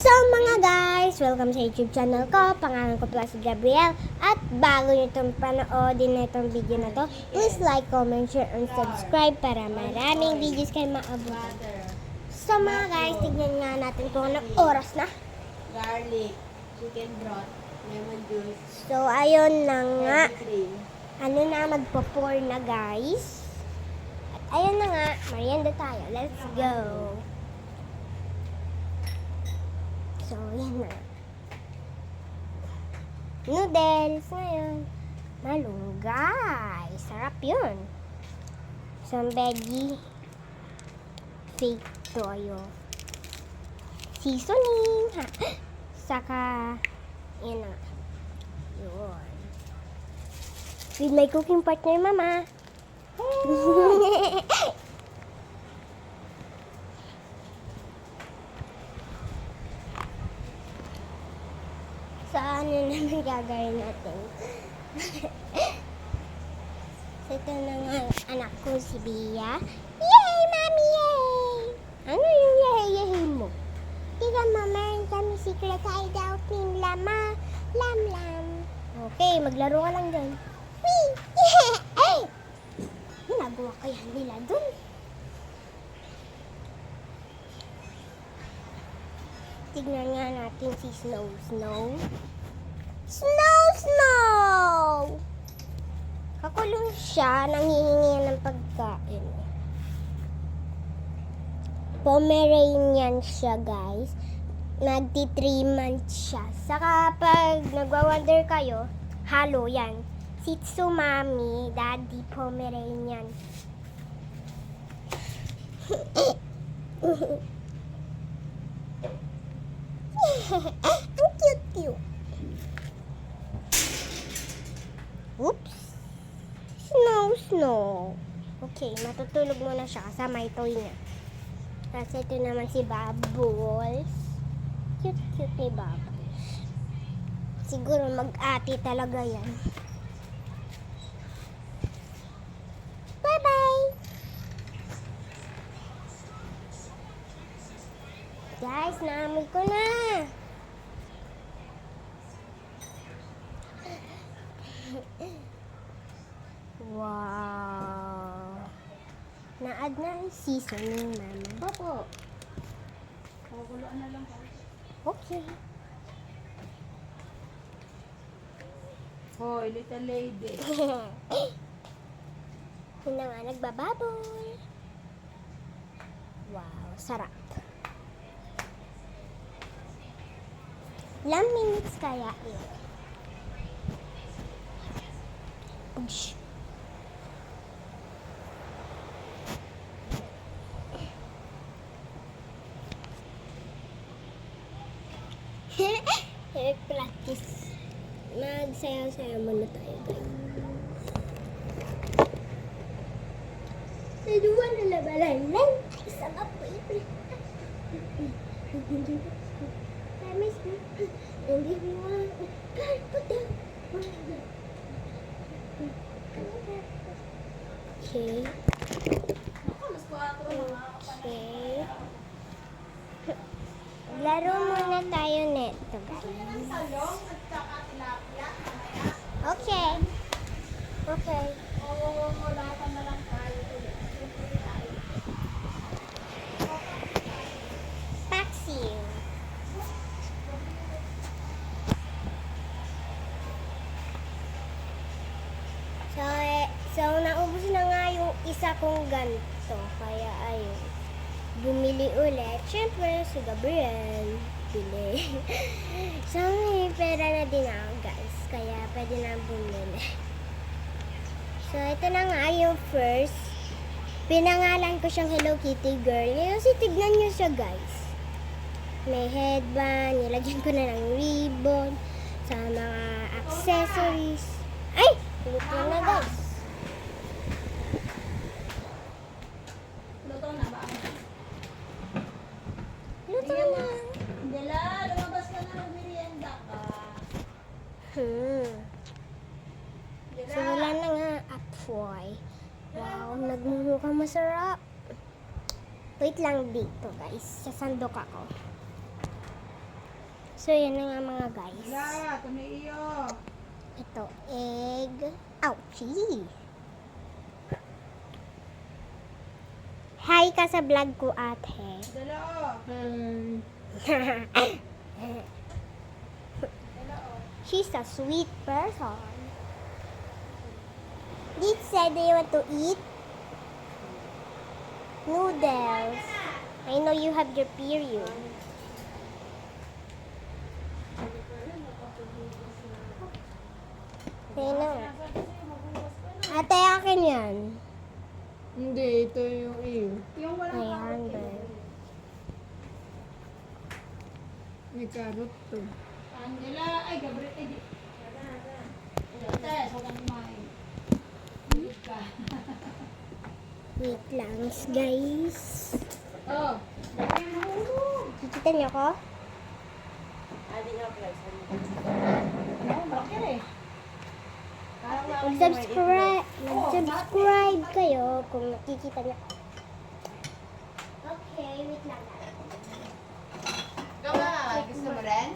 So mga guys, welcome sa YouTube channel ko. Pangalan ko pala si Gabriel. At bago nyo itong panoodin na itong video na to, please like, comment, share, and subscribe para maraming videos kayo maabutan. So mga guys, tignan nga natin kung anong oras na. Garlic, chicken broth, lemon juice. So ayun na nga. Heavy cream. Ano na, magpo-pour na guys. At ayun na nga, merienda tayo. Let's go. So, yan na. Noodles ngayon. Malunggay. Sarap yun. Some veggie. Fake toyo. Seasoning. Ha? Saka, yan na. Yun. With my cooking partner, Mama. So, ano naman gagawin natin? So, ito na nga ang anak ko, si Bia. Yay, Mami, yay! Ano yung yay-yay mo? Tika, Mama, kami secret hideout ng lama. Lam-lam. Okay, maglaro ka lang dyan. Wee! Ay! Ginagawa kaya nila dun? Tignan nga natin si Snow. Snow? Snow! Kakulong siya, nanghihingi ng pagkain. Pomeranian siya, guys. Nagti 3 months siya. Saka pag nagwa-wonder kayo, halo yan. Shih Tzu Mami, Daddy Pomeranian. Ang cute-cute. Oops. Snow. Okay, matutulog muna siya kasama itoy niya. Tapos ito naman si Bubbles. Cute ni Bubbles. Siguro mag-ati talaga yan. Bye-bye! Guys, naamoy ko na! Wow! Na-add na ang seasoning, Mama. Papo. Kukuluan na lang tayo. Okay. Hoy, little lady. Yun na nga, nagbababoy. Wow, sarap. Ilang minutes kaya yun? Ush. Practice. Magsayaw-sayaw muna tayo, guys. Naduwa na labalan lang. Ay, sarap po ito. Promise me. Hindi mo. Put down. Okay. Okay. Laro muna tayo neto. Okay. Okay. Paxi. So naubos na nga yung isa kong ganito. Kaya ayun. Bumili ulit. Siyempre, si Gabriel. Bili. So, may pera na din ako, guys. Kaya, pwede na bumili. So, ito na nga yung first. Pinangalan ko siyang Hello Kitty Girl. Ngayon, tignan nyo siya, guys. May headband. Nilagyan ko na ng ribbon. Sa mga accessories. Ay! Luto na, guys. Luto na ba? Luto na. Dela, lumabas ka na mag-merienda ka. So, wala na nga. Apoy. Wow, nagmumukhang masarap. Wait lang dito, guys. Sasandok ako. So, yan na nga mga guys. Wala, ito na iyo. Ito, egg. Ouchie! Hi ka sa vlog ko, ate. Dala, She's a sweet person. Did said they want to eat noodles. I know you have your period. Sino? Ate, akin yan. Hindi, ito yung iyo. yung walang Ayan, carrot. girl. May carrot to. Angela, ay, Gabriel, ay, di. Ate, so kang kumain. Bilit ka. Wait lang, guys. Oh. Kikita niyo ko? Ano, malaki eh. Mag-subscribe kayo kung nakikita niyo. Okay, wait lang. Gusto mo rin?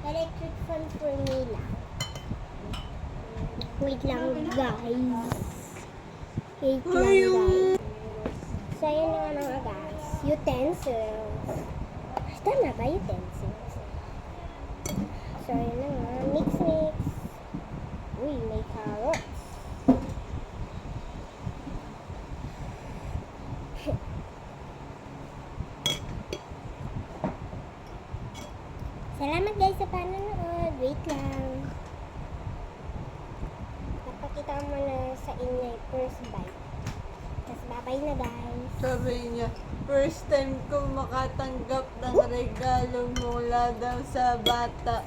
Electric fan for me lang. Wait lang, guys. Wait lang, guys. So, yun na nga mga guys. Utensils. Tama ba utensils? So, yun na nga. Mix. Uy, may carrots. Salamat guys sa panonood. Wait lang. Napakita ko muna sa inyo yung first bite. Tapos bye-bye na guys. Sabi niya, first time ko makatanggap ng regalo mula daw sa bata.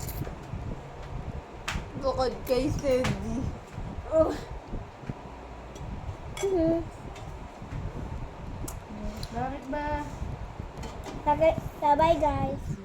Bukod kay Sedi. Oh. Bakit ba? Bye guys.